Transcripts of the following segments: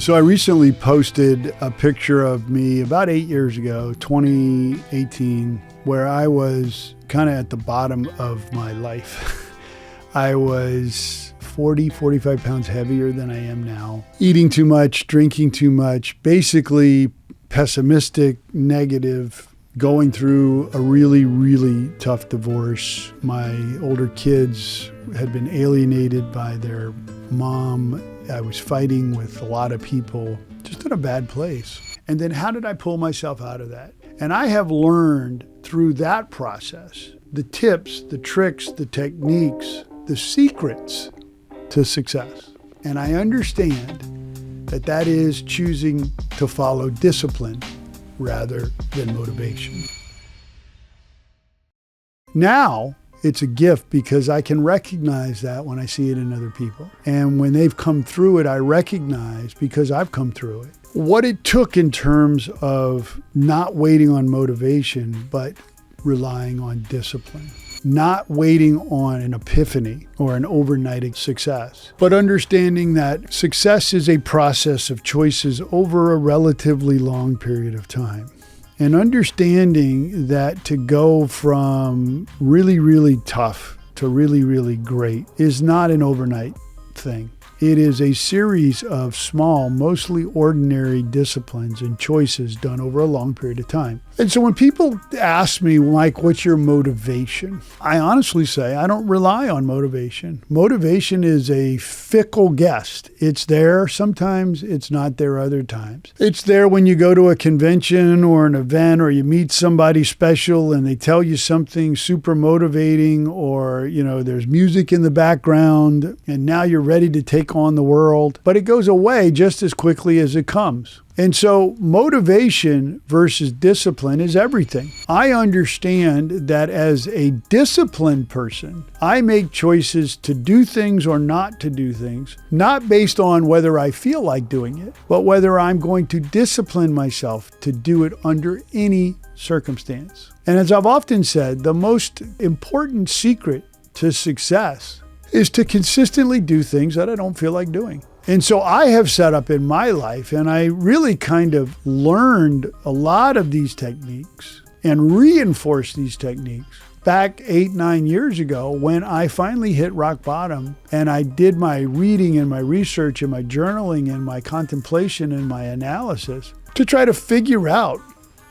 So I recently posted a picture of me about 8 years ago, 2018, where I was kind of at the bottom of my life. I was 45 pounds heavier than I am now, eating too much, drinking too much, basically pessimistic, negative, going through a really, really tough divorce. My older kids had been alienated by their mom. I was fighting with a lot of people, just in a bad place. And then how did I pull myself out of that? And I have learned through that process the tips, the tricks, the techniques, the secrets to success. And I understand that that is choosing to follow discipline rather than motivation. Now, it's a gift because I can recognize that when I see it in other people. And when they've come through it, I recognize, because I've come through it, what it took in terms of not waiting on motivation, but relying on discipline. Not waiting on an epiphany or an overnight success, but understanding that success is a process of choices over a relatively long period of time. And understanding that to go from really, really tough to really, really great is not an overnight thing. It is a series of small, mostly ordinary disciplines and choices done over a long period of time. And so when people ask me, Mike, what's your motivation? I honestly say I don't rely on motivation. Motivation is a fickle guest. It's there sometimes, it's not there other times. It's there when you go to a convention or an event or you meet somebody special and they tell you something super motivating, or, there's music in the background and now you're ready to take on the world, but it goes away just as quickly as it comes. And so motivation versus discipline is everything. I understand that as a disciplined person, I make choices to do things or not to do things, not based on whether I feel like doing it, but whether I'm going to discipline myself to do it under any circumstance. And as I've often said, the most important secret to success is to consistently do things that I don't feel like doing. And so I have set up in my life, and I really kind of learned a lot of these techniques and reinforced these techniques back 8-9 years ago when I finally hit rock bottom and I did my reading and my research and my journaling and my contemplation and my analysis to try to figure out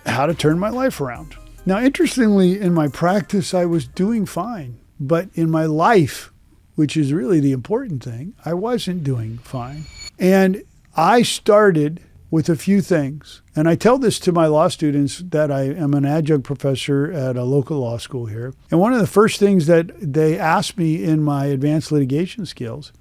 how to turn my life around. Now, interestingly, in my practice, I was doing fine, but in my life, which is really the important thing, I wasn't doing fine. And I started with a few things. And I tell this to my law students that I am an adjunct professor at a local law school here. And one of the first things that they asked me in my advanced litigation skills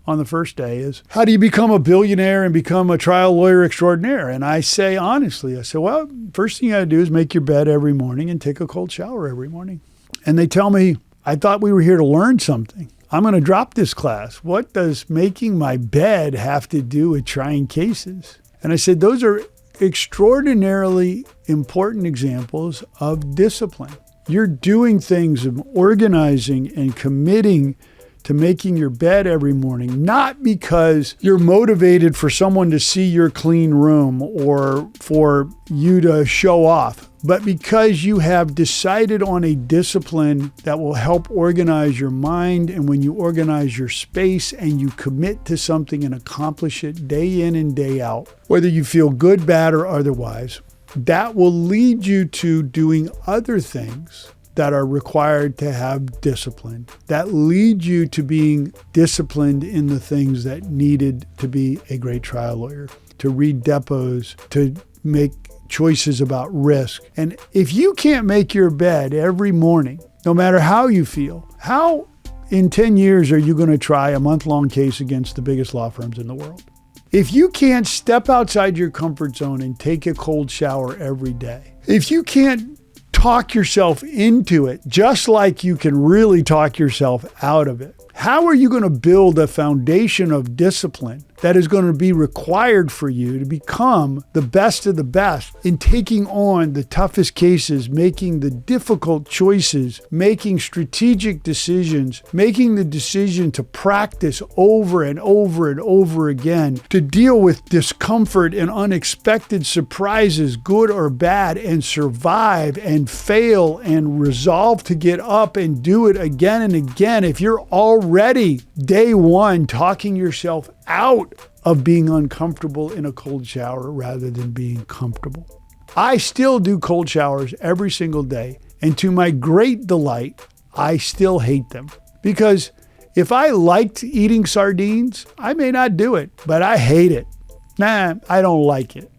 on the first day is, how do you become a billionaire and become a trial lawyer extraordinaire? And I say, honestly, well, first thing you gotta do is make your bed every morning and take a cold shower every morning. And they tell me, I thought we were here to learn something. I'm going to drop this class. What does making my bed have to do with trying cases? And I said, those are extraordinarily important examples of discipline. You're doing things of organizing and committing to making your bed every morning, not because you're motivated for someone to see your clean room or for you to show off, but because you have decided on a discipline that will help organize your mind. And when you organize your space and you commit to something and accomplish it day in and day out, whether you feel good, bad, or otherwise, that will lead you to doing other things that are required to have discipline, that lead you to being disciplined in the things that needed to be a great trial lawyer, to read depots, to make choices about risk. And if you can't make your bed every morning, no matter how you feel, how in 10 years are you going to try a month-long case against the biggest law firms in the world? If you can't step outside your comfort zone and take a cold shower every day, if you can't talk yourself into it, just like you can really talk yourself out of it, how are you going to build a foundation of discipline that is going to be required for you to become the best of the best in taking on the toughest cases, making the difficult choices, making strategic decisions, making the decision to practice over and over and over again, to deal with discomfort and unexpected surprises, good or bad, and survive and fail and resolve to get up and do it again and again. If you're already day one talking yourself out of being uncomfortable in a cold shower rather than being comfortable. I still do cold showers every single day, and to my great delight, I still hate them. Because if I liked eating sardines, I may not do it, but I hate it. I don't like it.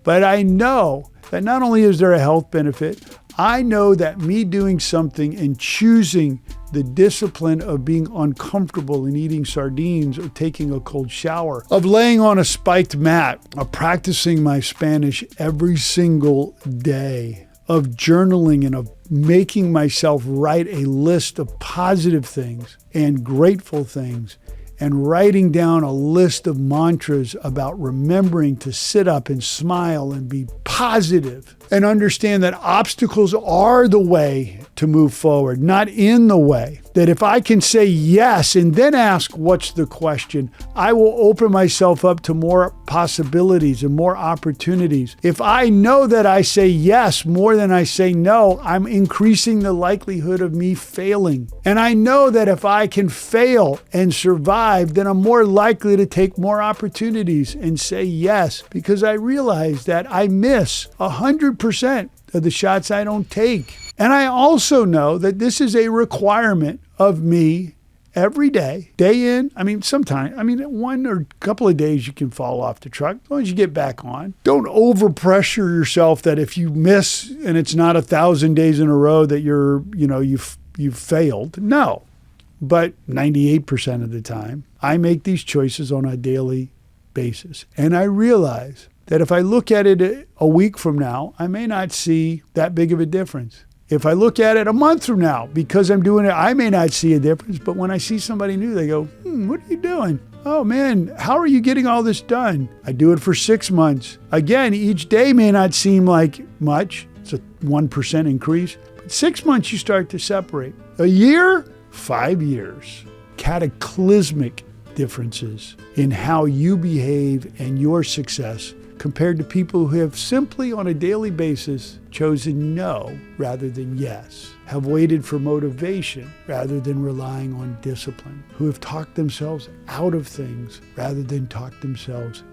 But I know that not only is there a health benefit, I know that me doing something and choosing the discipline of being uncomfortable in eating sardines or taking a cold shower, of laying on a spiked mat, of practicing my Spanish every single day, of journaling and of making myself write a list of positive things and grateful things, and writing down a list of mantras about remembering to sit up and smile and be positive and understand that obstacles are the way to move forward, not in the way. That if I can say yes and then ask what's the question, I will open myself up to more possibilities and more opportunities. If I know that I say yes more than I say no, I'm increasing the likelihood of me failing. And I know that if I can fail and survive, then I'm more likely to take more opportunities and say yes, because I realize that I miss 100% of the shots I don't take. And I also know that this is a requirement of me every day, day in. One or a couple of days you can fall off the truck as long as you get back on. Don't overpressure yourself that if you miss and it's not 1,000 days in a row that you've failed. No, but 98% of the time I make these choices on a daily basis. And I realize that if I look at it a week from now, I may not see that big of a difference. If I look at it a month from now, because I'm doing it, I may not see a difference. But when I see somebody new, they go, what are you doing? Oh man, how are you getting all this done? I do it for 6 months. Again, each day may not seem like much. It's a 1% increase. But 6 months, you start to separate. A year, 5 years. Cataclysmic differences in how you behave and your success compared to people who have simply on a daily basis chosen no rather than yes, have waited for motivation rather than relying on discipline, who have talked themselves out of things rather than talked themselves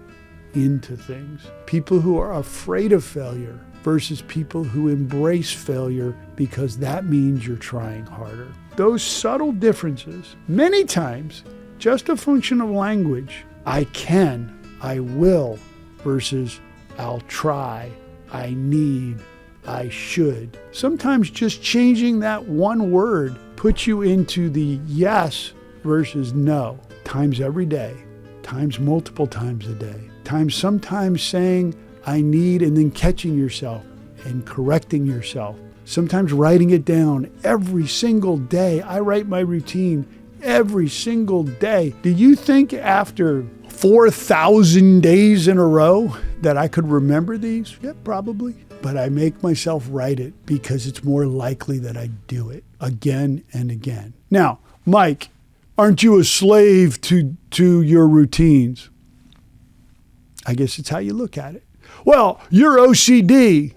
into things, people who are afraid of failure versus people who embrace failure because that means you're trying harder. Those subtle differences, many times, just a function of language. I can, I will, versus I'll try, I need, I should. Sometimes just changing that one word puts you into the yes versus no, times every day, times multiple times a day, times sometimes saying I need and then catching yourself and correcting yourself. Sometimes writing it down every single day. I write my routine every single day. Do you think after 4,000 days in a row that I could remember these? Yeah, probably. But I make myself write it because it's more likely that I do it again and again. Now, Mike, aren't you a slave to your routines? I guess it's how you look at it. Well, you're OCD.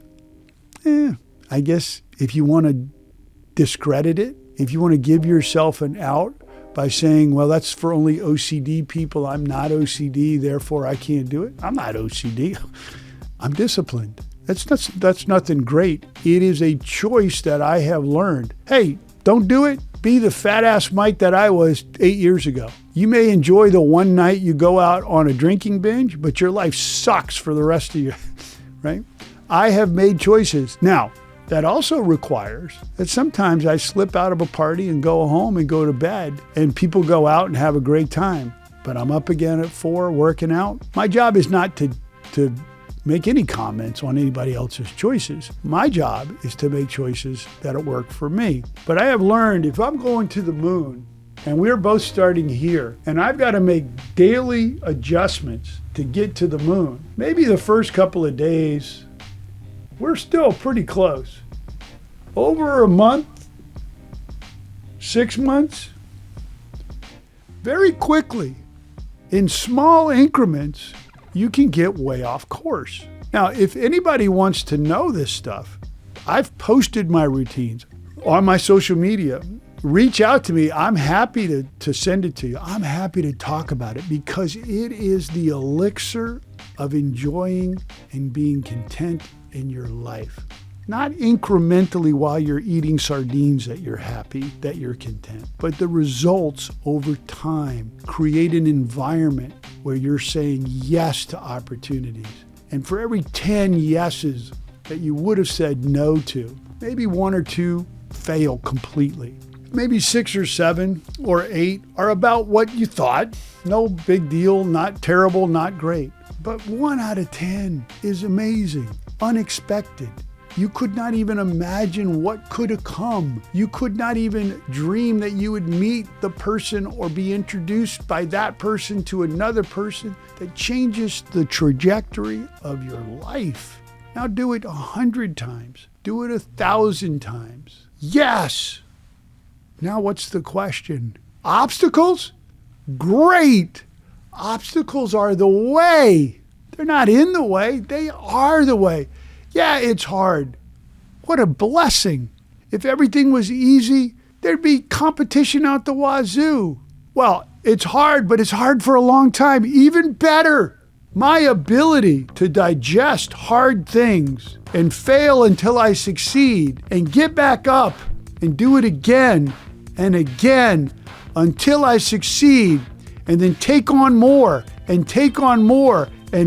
I guess if you want to discredit it, if you want to give yourself an out by saying, well, that's for only OCD people. I'm not OCD, therefore I can't do it. I'm not OCD. I'm disciplined. That's nothing great. It is a choice that I have learned. Hey, don't do it. Be the fat ass Mike that I was 8 years ago. You may enjoy the one night you go out on a drinking binge, but your life sucks for the rest of you, right? I have made choices. Now, that also requires that sometimes I slip out of a party and go home and go to bed, and people go out and have a great time. But I'm up again at 4 working out. My job is not to make any comments on anybody else's choices. My job is to make choices that work for me. But I have learned if I'm going to the moon and we're both starting here, and I've got to make daily adjustments to get to the moon. Maybe the first couple of days, we're still pretty close. Over a month, 6 months, very quickly, in small increments, you can get way off course. Now, if anybody wants to know this stuff, I've posted my routines on my social media. Reach out to me. I'm happy to send it to you. I'm happy to talk about it because it is the elixir of enjoying and being content in your life. Not incrementally while you're eating sardines that you're happy, that you're content, but the results over time create an environment where you're saying yes to opportunities. And for every 10 yeses that you would have said no to, maybe 1 or 2 fail completely. Maybe 6 or 7 or 8 are about what you thought. No big deal, not terrible, not great. But 1 out of 10 is amazing, unexpected. You could not even imagine what could have come. You could not even dream that you would meet the person or be introduced by that person to another person that changes the trajectory of your life. Now do it 100 times. Do it 1,000 times. Yes! Now what's the question? Obstacles? Great! Obstacles are the way. They're not in the way. They are the way. Yeah, it's hard. What a blessing. If everything was easy, there'd be competition out the wazoo. Well, it's hard, but it's hard for a long time. Even better. My ability to digest hard things and fail until I succeed and get back up and do it again and again until I succeed and then take on more and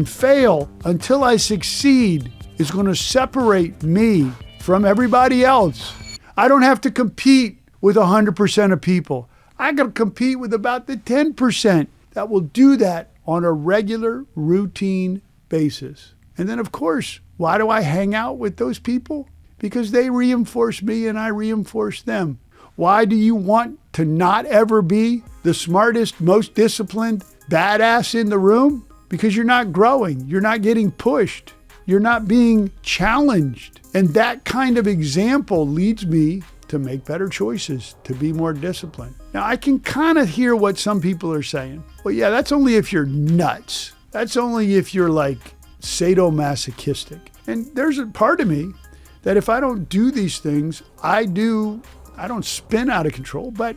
fail until I succeed is going to separate me from everybody else. I don't have to compete with 100% of people. I got to compete with about the 10% that will do that on a regular, routine basis. And then, of course, why do I hang out with those people? Because they reinforce me and I reinforce them. Why do you want to not ever be the smartest, most disciplined badass in the room? Because you're not growing. You're not getting pushed. You're not being challenged. And that kind of example leads me to make better choices, to be more disciplined. Now, I can kind of hear what some people are saying. Well, yeah, that's only if you're nuts. That's only if you're like sadomasochistic. And there's a part of me that if I don't do these things, I don't spin out of control, but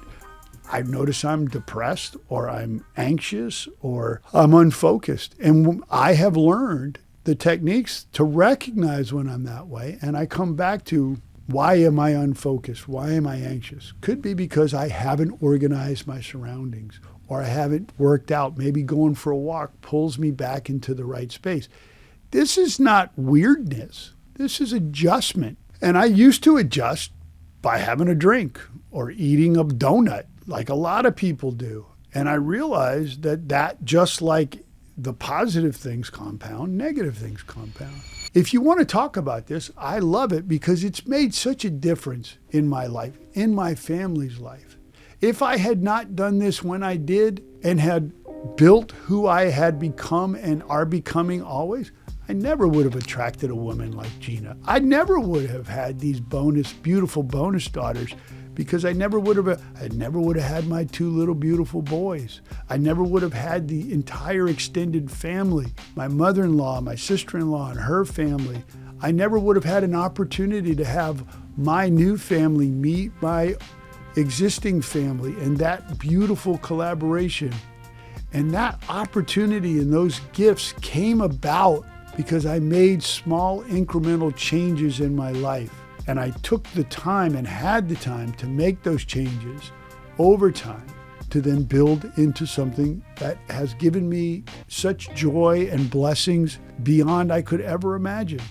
I notice I'm depressed or I'm anxious or I'm unfocused. And I have learned the techniques to recognize when I'm that way. And I come back to, why am I unfocused? Why am I anxious? Could be because I haven't organized my surroundings or I haven't worked out. Maybe going for a walk pulls me back into the right space. This is not weirdness. This is adjustment. And I used to adjust by having a drink or eating a donut like a lot of people do. And I realized that just like the positive things compound, negative things compound. If you want to talk about this, I love it because it's made such a difference in my life, in my family's life. If I had not done this when I did and had built who I had become and are becoming always, I never would have attracted a woman like Gina. I never would have had these beautiful bonus daughters because I never would have had my 2 little beautiful boys. I never would have had the entire extended family, my mother-in-law, my sister-in-law, and her family. I never would have had an opportunity to have my new family meet my existing family and that beautiful collaboration. And that opportunity and those gifts came about because I made small incremental changes in my life. And I took the time and had the time to make those changes over time to then build into something that has given me such joy and blessings beyond I could ever imagine.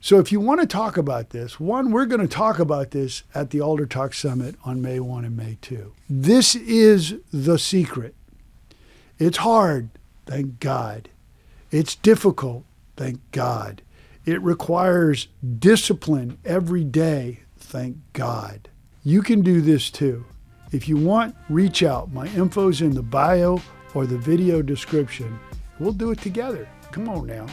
So if you want to talk about this, we're going to talk about this at the AlderTalk Summit on May 1 and May 2. This is the secret. It's hard, thank God. It's difficult, thank God. It requires discipline every day, thank God. You can do this too. If you want, reach out. My info's in the bio or the video description. We'll do it together. Come on now.